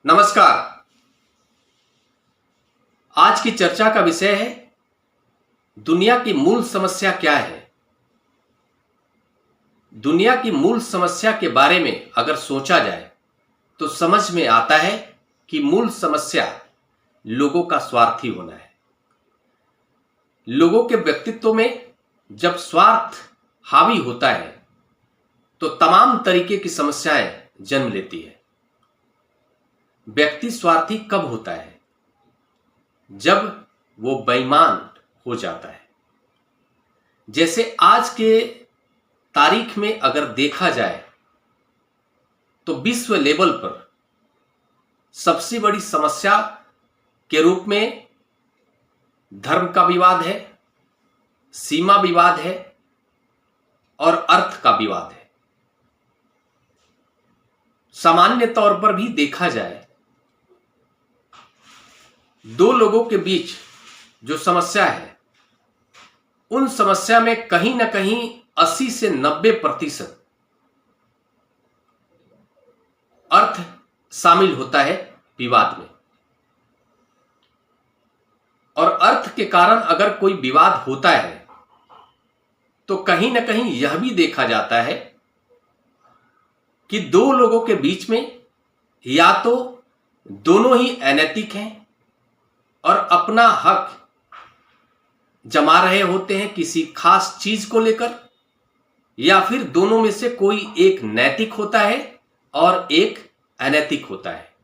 नमस्कार। आज की चर्चा का विषय है दुनिया की मूल समस्या क्या है। दुनिया की मूल समस्या के बारे में अगर सोचा जाए तो समझ में आता है कि मूल समस्या लोगों का स्वार्थी होना है। लोगों के व्यक्तित्व में जब स्वार्थ हावी होता है तो तमाम तरीके की समस्याएं जन्म लेती है। व्यक्ति स्वार्थी कब होता है? जब वो बेईमान हो जाता है। जैसे आज के तारीख में अगर देखा जाए तो विश्व लेवल पर सबसे बड़ी समस्या के रूप में धर्म का विवाद है, सीमा विवाद है और अर्थ का विवाद है। सामान्य तौर पर भी देखा जाए दो लोगों के बीच जो समस्या है उन समस्या में कहीं ना कहीं 80 से 90% अर्थ शामिल होता है विवाद में। और अर्थ के कारण अगर कोई विवाद होता है तो कहीं ना कहीं यह भी देखा जाता है कि दो लोगों के बीच में या तो दोनों ही अनैतिक हैं और अपना हक जमा रहे होते हैं किसी खास चीज को लेकर, या फिर दोनों में से कोई एक नैतिक होता है और एक अनैतिक होता है।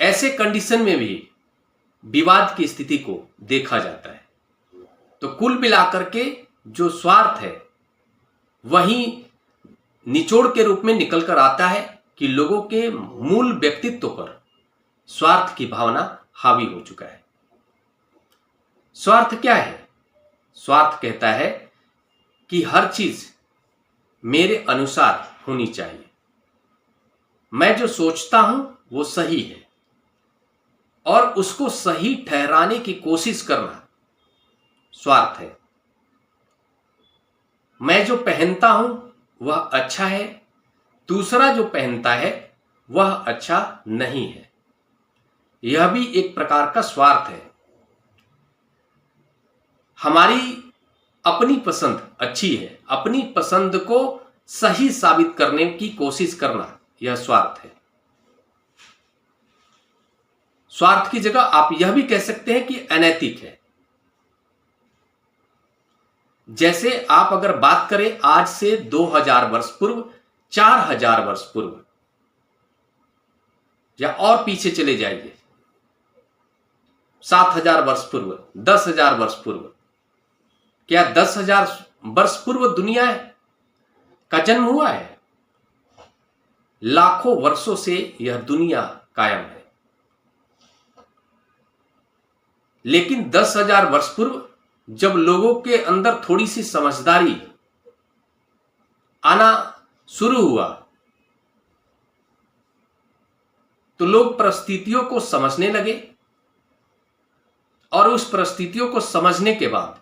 ऐसे कंडीशन में भी विवाद की स्थिति को देखा जाता है। तो कुल मिलाकर के जो स्वार्थ है वही निचोड़ के रूप में निकल कर आता है कि लोगों के मूल व्यक्तित्व पर स्वार्थ की भावना हावी हो चुका है। स्वार्थ क्या है? स्वार्थ कहता है कि हर चीज मेरे अनुसार होनी चाहिए, मैं जो सोचता हूं वो सही है और उसको सही ठहराने की कोशिश करना स्वार्थ है। मैं जो पहनता हूं वह अच्छा है, दूसरा जो पहनता है वह अच्छा नहीं है, यह भी एक प्रकार का स्वार्थ है। हमारी अपनी पसंद अच्छी है, अपनी पसंद को सही साबित करने की कोशिश करना यह स्वार्थ है। स्वार्थ की जगह आप यह भी कह सकते हैं कि अनैतिक है। जैसे आप अगर बात करें आज से 2000 वर्ष पूर्व, 4000 वर्ष पूर्व, या और पीछे चले जाइए 7000 वर्ष पूर्व, 10,000 वर्ष पूर्व, क्या 10,000 वर्ष पूर्व दुनिया का जन्म हुआ है? लाखों वर्षों से यह दुनिया कायम है। लेकिन 10,000 वर्ष पूर्व जब लोगों के अंदर थोड़ी सी समझदारी आना शुरू हुआ तो लोग परिस्थितियों को समझने लगे और उस परिस्थितियों को समझने के बाद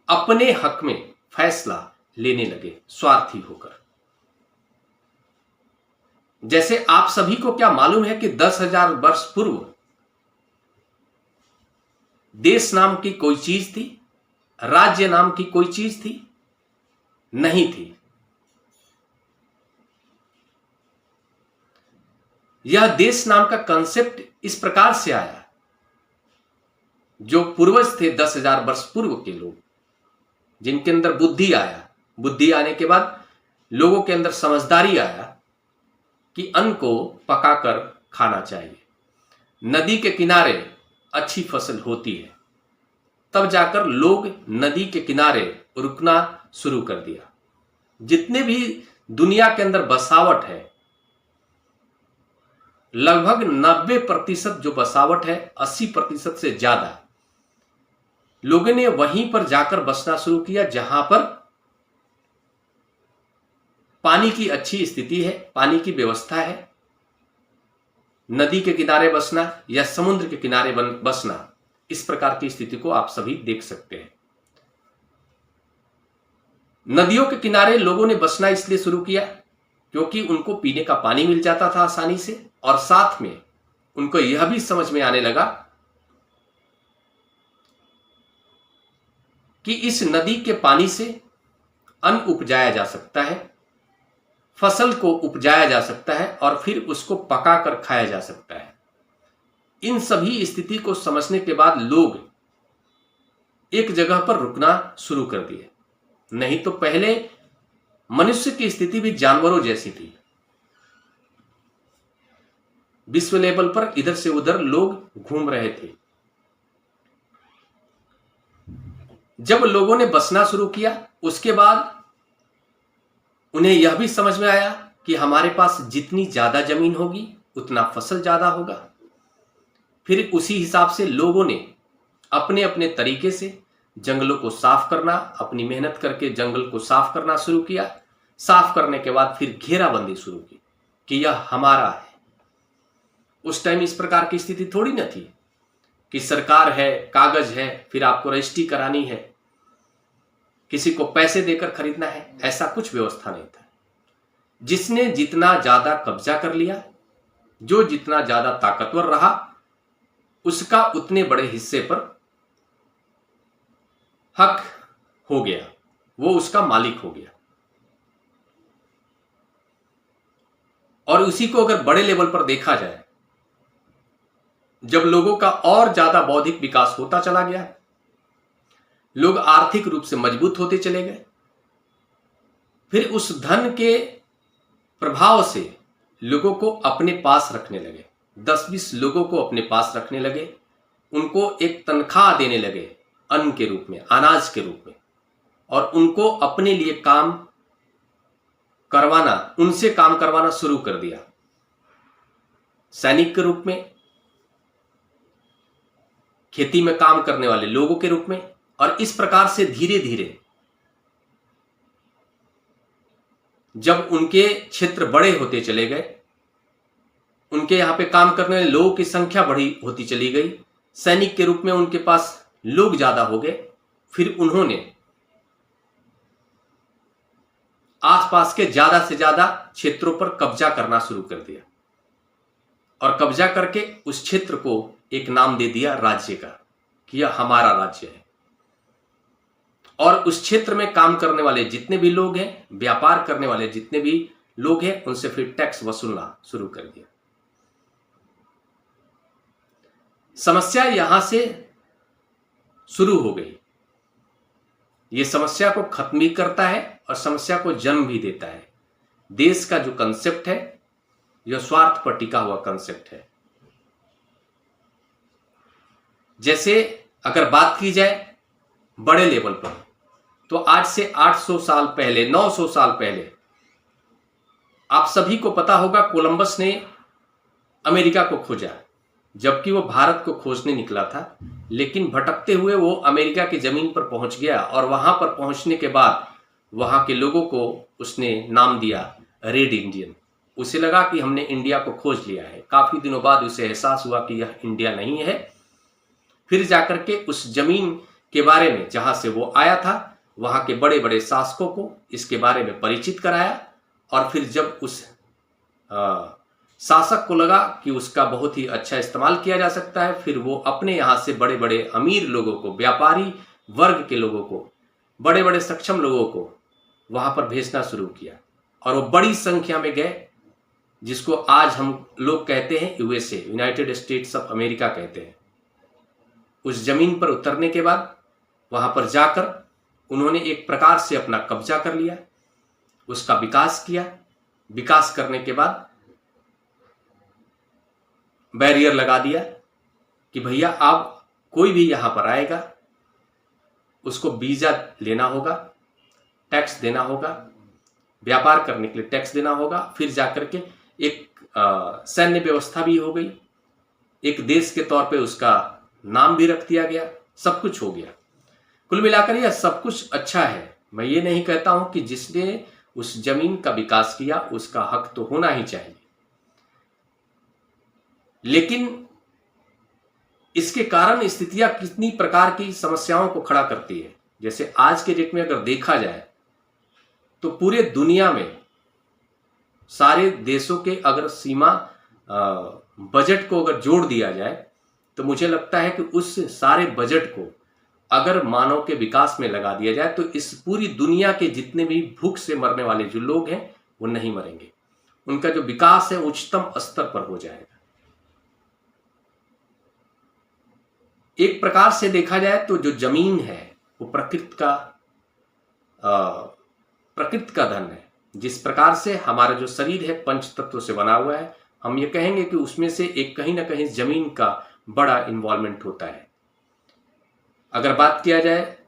अपने हक में फैसला लेने लगे स्वार्थी होकर। जैसे आप सभी को क्या मालूम है कि 10,000 वर्ष पूर्व देश नाम की कोई चीज थी? राज्य नाम की कोई चीज थी? नहीं थी। यह देश नाम का कंसेप्ट इस प्रकार से आया, जो पूर्वज थे 10,000 वर्ष पूर्व के लोग, जिनके अंदर बुद्धि आया, बुद्धि आने के बाद लोगों के अंदर समझदारी आया कि अन्न को पकाकर खाना चाहिए, नदी के किनारे अच्छी फसल होती है, तब जाकर लोग नदी के किनारे रुकना शुरू कर दिया। जितने भी दुनिया के अंदर बसावट है, लगभग 90% जो बसावट है, 80% से ज्यादा लोगों ने वहीं पर जाकर बसना शुरू किया जहां पर पानी की अच्छी स्थिति है, पानी की व्यवस्था है। नदी के किनारे बसना या समुद्र के किनारे बसना, इस प्रकार की स्थिति को आप सभी देख सकते हैं। नदियों के किनारे लोगों ने बसना इसलिए शुरू किया क्योंकि उनको पीने का पानी मिल जाता था आसानी से, और साथ में उनको यह भी समझ में आने लगा कि इस नदी के पानी से अन्न उपजाया जा सकता है, फसल को उपजाया जा सकता है और फिर उसको पकाकर खाया जा सकता है। इन सभी स्थिति को समझने के बाद लोग एक जगह पर रुकना शुरू कर दिए। नहीं तो पहले मनुष्य की स्थिति भी जानवरों जैसी थी। विश्व लेवल पर इधर से उधर लोग घूम रहे थे। जब लोगों ने बसना शुरू किया, उसके बाद उन्हें यह भी समझ में आया कि हमारे पास जितनी ज्यादा जमीन होगी उतना फसल ज्यादा होगा। फिर उसी हिसाब से लोगों ने अपने अपने तरीके से जंगलों को साफ करना, अपनी मेहनत करके जंगल को साफ करना शुरू किया। साफ करने के बाद फिर घेराबंदी शुरू की कि यह हमारा है। उस टाइम इस प्रकार की स्थिति थोड़ी न थी कि सरकार है, कागज है, फिर आपको रजिस्ट्री करानी है, किसी को पैसे देकर खरीदना है, ऐसा कुछ व्यवस्था नहीं था। जिसने जितना ज्यादा कब्जा कर लिया, जो जितना ज्यादा ताकतवर रहा, उसका उतने बड़े हिस्से पर हक हो गया, वो उसका मालिक हो गया। और उसी को अगर बड़े लेवल पर देखा जाए, जब लोगों का और ज्यादा बौद्धिक विकास होता चला गया, लोग आर्थिक रूप से मजबूत होते चले गए, फिर उस धन के प्रभाव से लोगों को अपने पास रखने लगे। 10-20 लोगों को अपने पास रखने लगे, उनको एक तनख्वाह देने लगे अन्न के रूप में, अनाज के रूप में, और उनको अपने लिए काम करवाना, उनसे काम करवाना शुरू कर दिया, सैनिक के रूप में, खेती में काम करने वाले लोगों के रूप में। और इस प्रकार से धीरे धीरे जब उनके क्षेत्र बड़े होते चले गए, उनके यहां पे काम करने वाले लोगों की संख्या बड़ी होती चली गई, सैनिक के रूप में उनके पास लोग ज्यादा हो गए, फिर उन्होंने आसपास के ज्यादा से ज्यादा क्षेत्रों पर कब्जा करना शुरू कर दिया और कब्जा करके उस क्षेत्र को एक नाम दे दिया राज्य का, कि यह हमारा राज्य है। और उस क्षेत्र में काम करने वाले जितने भी लोग हैं, व्यापार करने वाले जितने भी लोग हैं, उनसे फिर टैक्स वसूलना शुरू कर दिया। समस्या यहां से शुरू हो गई। यह समस्या को खत्म भी करता है और समस्या को जन्म भी देता है। देश का जो कंसेप्ट है, यह स्वार्थ पर टिका हुआ कंसेप्ट है। जैसे अगर बात की जाए बड़े लेवल पर, तो आज से 800 साल पहले, 900 साल पहले, आप सभी को पता होगा कोलंबस ने अमेरिका को खोजा, जबकि वो भारत को खोजने निकला था। लेकिन भटकते हुए वो अमेरिका की जमीन पर पहुंच गया और वहां पर पहुंचने के बाद वहां के लोगों को उसने नाम दिया रेड इंडियन। उसे लगा कि हमने इंडिया को खोज लिया है। काफी दिनों बाद उसे एहसास हुआ कि यह इंडिया नहीं है। फिर जाकर के उस जमीन के बारे में, जहां से वो आया था, वहां के बड़े बड़े शासकों को इसके बारे में परिचित कराया। और फिर जब उस शासक को लगा कि उसका बहुत ही अच्छा इस्तेमाल किया जा सकता है, फिर वो अपने यहां से बड़े बड़े अमीर लोगों को, व्यापारी वर्ग के लोगों को, बड़े बड़े सक्षम लोगों को वहां पर भेजना शुरू किया। और वो बड़ी संख्या में गए, जिसको आज हम लोग कहते हैं USA, United states of America कहते हैं। उस जमीन पर उतरने के बाद वहां पर जाकर उन्होंने एक प्रकार से अपना कब्जा कर लिया, उसका विकास किया। विकास करने के बाद बैरियर लगा दिया कि भैया आप कोई भी यहां पर आएगा, उसको वीजा लेना होगा, टैक्स देना होगा, व्यापार करने के लिए टैक्स देना होगा। फिर जाकर के एक सैन्य व्यवस्था भी हो गई, एक देश के तौर पे उसका नाम भी रख दिया गया, सब कुछ हो गया। कुल मिलाकर यह सब कुछ अच्छा है। मैं ये नहीं कहता हूं कि जिसने उस जमीन का विकास किया उसका हक तो होना ही चाहिए, लेकिन इसके कारण स्थितियां कितनी प्रकार की समस्याओं को खड़ा करती है। जैसे आज के डेट में अगर देखा जाए तो पूरे दुनिया में सारे देशों के अगर सीमा बजट को अगर जोड़ दिया जाए तो मुझे लगता है कि उस सारे बजट को अगर मानव के विकास में लगा दिया जाए तो इस पूरी दुनिया के जितने भी भूख से मरने वाले जो लोग हैं वो नहीं मरेंगे। उनका जो विकास है उच्चतम स्तर पर हो जाएगा। एक प्रकार से देखा जाए तो जो जमीन है वो प्रकृति का धन है। जिस प्रकार से हमारा जो शरीर है पंच तत्व से बना हुआ है, हम ये कहेंगे कि उसमें से एक कहीं ना कहीं जमीन का बड़ा इन्वॉल्वमेंट होता है। अगर बात किया जाए,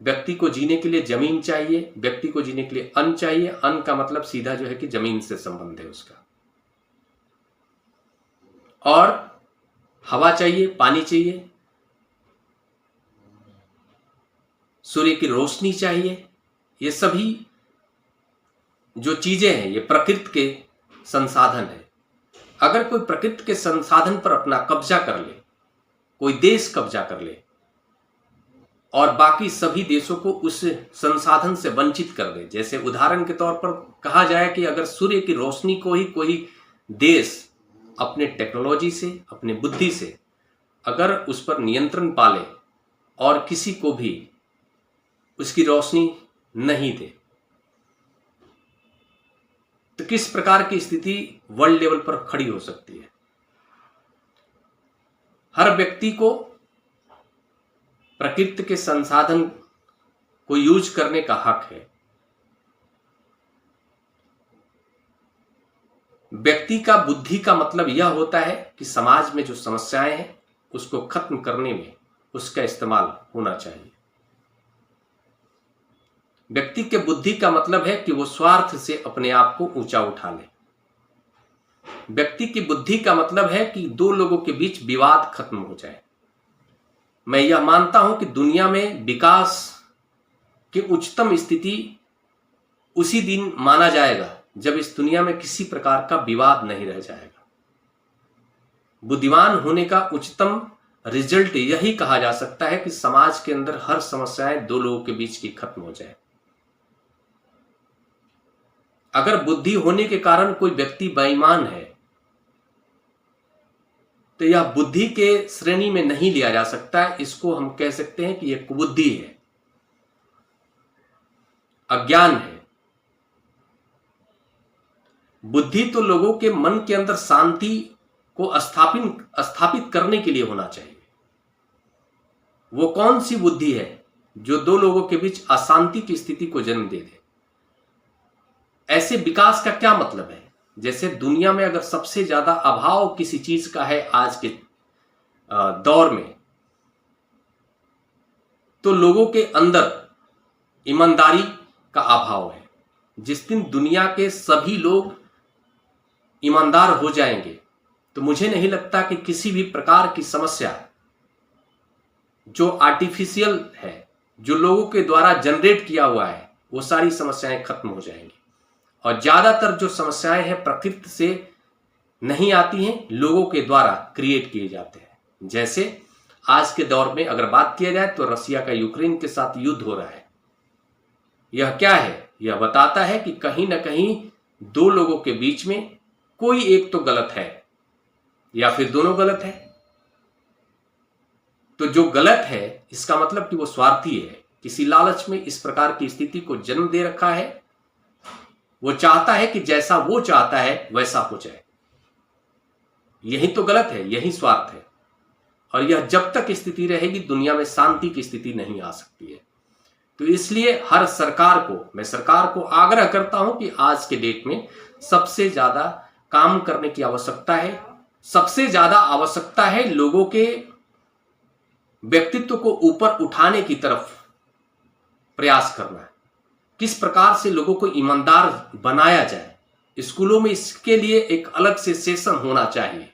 व्यक्ति को जीने के लिए जमीन चाहिए, व्यक्ति को जीने के लिए अन्न चाहिए। अन्न का मतलब सीधा जो है कि जमीन से संबंध है उसका। और हवा चाहिए, पानी चाहिए, सूर्य की रोशनी चाहिए। ये सभी जो चीजें हैं ये प्रकृति के संसाधन है। अगर कोई प्रकृति के संसाधन पर अपना कब्जा कर ले, कोई देश कब्जा कर ले और बाकी सभी देशों को उस संसाधन से वंचित कर दे, जैसे उदाहरण के तौर पर कहा जाए कि अगर सूर्य की रोशनी को ही कोई देश अपने टेक्नोलॉजी से, अपने बुद्धि से अगर उस पर नियंत्रण पाले और किसी को भी उसकी रोशनी नहीं दे, तो किस प्रकार की स्थिति वर्ल्ड लेवल पर खड़ी हो सकती है। हर व्यक्ति को प्रकृति के संसाधन को यूज करने का हक है। व्यक्ति का बुद्धि का मतलब यह होता है कि समाज में जो समस्याएं हैं उसको खत्म करने में उसका इस्तेमाल होना चाहिए। व्यक्ति के बुद्धि का मतलब है कि वो स्वार्थ से अपने आप को ऊंचा उठा ले। व्यक्ति की बुद्धि का मतलब है कि दो लोगों के बीच विवाद खत्म हो जाए। मैं यह मानता हूं कि दुनिया में विकास की उच्चतम स्थिति उसी दिन माना जाएगा जब इस दुनिया में किसी प्रकार का विवाद नहीं रह जाएगा। बुद्धिमान होने का उच्चतम रिजल्ट यही कहा जा सकता है कि समाज के अंदर हर समस्याएं दो लोगों के बीच की खत्म हो जाए। अगर बुद्धि होने के कारण कोई व्यक्ति बेईमान है तो यह बुद्धि के श्रेणी में नहीं लिया जा सकता है। इसको हम कह सकते हैं कि यह कुबुद्धि है, अज्ञान है। बुद्धि तो लोगों के मन के अंदर शांति को स्थापित करने के लिए होना चाहिए। वो कौन सी बुद्धि है जो दो लोगों के बीच अशांति की स्थिति को जन्म दे दे? ऐसे विकास का क्या मतलब है? जैसे दुनिया में अगर सबसे ज्यादा अभाव किसी चीज का है आज के दौर में, तो लोगों के अंदर ईमानदारी का अभाव है। जिस दिन दुनिया के सभी लोग ईमानदार हो जाएंगे तो मुझे नहीं लगता कि किसी भी प्रकार की समस्या जो आर्टिफिशियल है, जो लोगों के द्वारा जनरेट किया हुआ है, वो सारी समस्याएं खत्म हो जाएंगी। और ज्यादातर जो समस्याएं हैं प्रकृति से नहीं आती हैं, लोगों के द्वारा क्रिएट किए जाते हैं। जैसे आज के दौर में अगर बात किया जाए तो रसिया का यूक्रेन के साथ युद्ध हो रहा है। यह क्या है? यह बताता है कि कहीं ना कहीं दो लोगों के बीच में कोई एक तो गलत है या फिर दोनों गलत है। तो जो गलत है इसका मतलब कि वो स्वार्थी है, किसी लालच में इस प्रकार की स्थिति को जन्म दे रखा है। वो चाहता है कि जैसा वो चाहता है वैसा हो जाए। यही तो गलत है, यही स्वार्थ है। और यह जब तक स्थिति रहेगी दुनिया में शांति की स्थिति नहीं आ सकती है। तो इसलिए हर मैं सरकार को आग्रह करता हूं कि आज के डेट में सबसे ज्यादा काम करने की आवश्यकता है। सबसे ज्यादा आवश्यकता है लोगों के व्यक्तित्व को ऊपर उठाने की तरफ प्रयास करना है। किस प्रकार से लोगों को ईमानदार बनाया जाए, स्कूलों में इसके लिए एक अलग से सेशन होना चाहिए।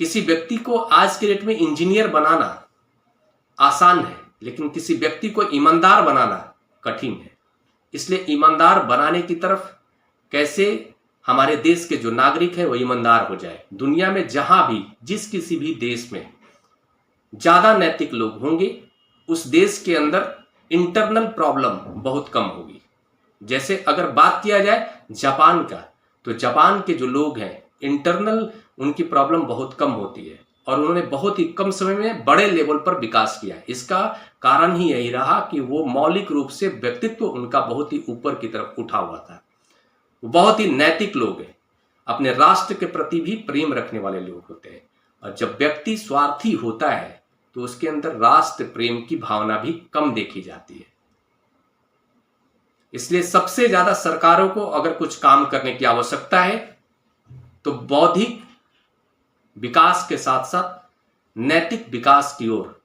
किसी व्यक्ति को आज के डेट में इंजीनियर बनाना आसान है, लेकिन किसी व्यक्ति को ईमानदार बनाना कठिन है। इसलिए ईमानदार बनाने की तरफ कैसे हमारे देश के जो नागरिक हैं वो ईमानदार हो जाए। दुनिया में जहां भी किसी भी देश में ज्यादा नैतिक लोग होंगे उस देश के अंदर इंटरनल प्रॉब्लम बहुत कम होगी। जैसे अगर बात किया जाए जापान का, तो जापान के जो लोग हैं इंटरनल उनकी प्रॉब्लम बहुत कम होती है और उन्होंने बहुत ही कम समय में बड़े लेवल पर विकास किया। इसका कारण ही यही रहा कि वो मौलिक रूप से व्यक्तित्व उनका बहुत ही ऊपर की तरफ उठा हुआ था। वो बहुत ही नैतिक लोग हैं, अपने राष्ट्र के प्रति भी प्रेम रखने वाले लोग होते हैं। और जब व्यक्ति स्वार्थी होता है तो उसके अंदर राष्ट्र प्रेम की भावना भी कम देखी जाती है। इसलिए सबसे ज्यादा सरकारों को अगर कुछ काम करने की आवश्यकता है तो बौद्धिक विकास के साथ साथ नैतिक विकास की ओर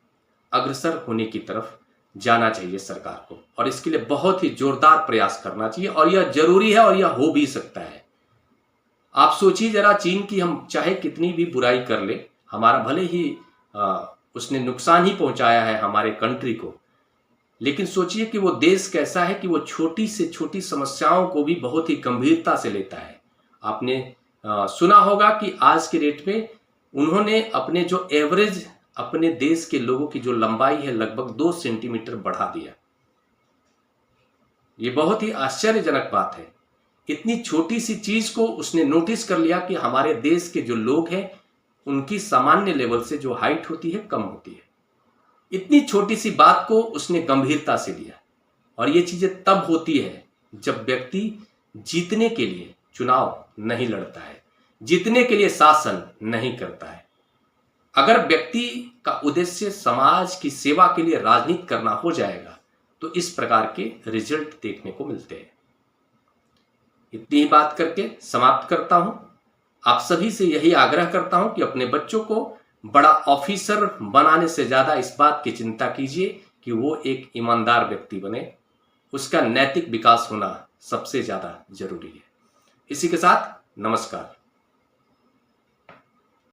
अग्रसर होने की तरफ जाना चाहिए सरकार को, और इसके लिए बहुत ही जोरदार प्रयास करना चाहिए और यह जरूरी है और यह हो भी सकता है। आप सोचिए जरा, चीन की हम चाहे कितनी भी बुराई कर ले, हमारा भले ही उसने नुकसान ही पहुंचाया है हमारे कंट्री को, लेकिन सोचिए कि वो देश कैसा है कि वो छोटी से छोटी समस्याओं को भी बहुत ही गंभीरता से लेता है। आपने सुना होगा कि आज के डेट में उन्होंने अपने जो एवरेज अपने देश के लोगों की जो लंबाई है लगभग 2 सेंटीमीटर बढ़ा दिया। ये बहुत ही आश्चर्यजनक बात है। इतनी छोटी सी चीज को उसने नोटिस कर लिया कि हमारे देश के जो लोग हैं उनकी सामान्य लेवल से जो हाइट होती है कम होती है। इतनी छोटी सी बात को उसने गंभीरता से लिया। और ये चीजें तब होती है जब व्यक्ति जीतने के लिए चुनाव नहीं लड़ता है, जीतने के लिए शासन नहीं करता है। अगर व्यक्ति का उद्देश्य समाज की सेवा के लिए राजनीति करना हो जाएगा तो इस प्रकार के रिजल्ट देखने को मिलते हैं। इतनी ही बात करके समाप्त करता हूं। आप सभी से यही आग्रह करता हूं कि अपने बच्चों को बड़ा ऑफिसर बनाने से ज्यादा इस बात की चिंता कीजिए कि वो एक ईमानदार व्यक्ति बने। उसका नैतिक विकास होना सबसे ज्यादा जरूरी है। इसी के साथ नमस्कार।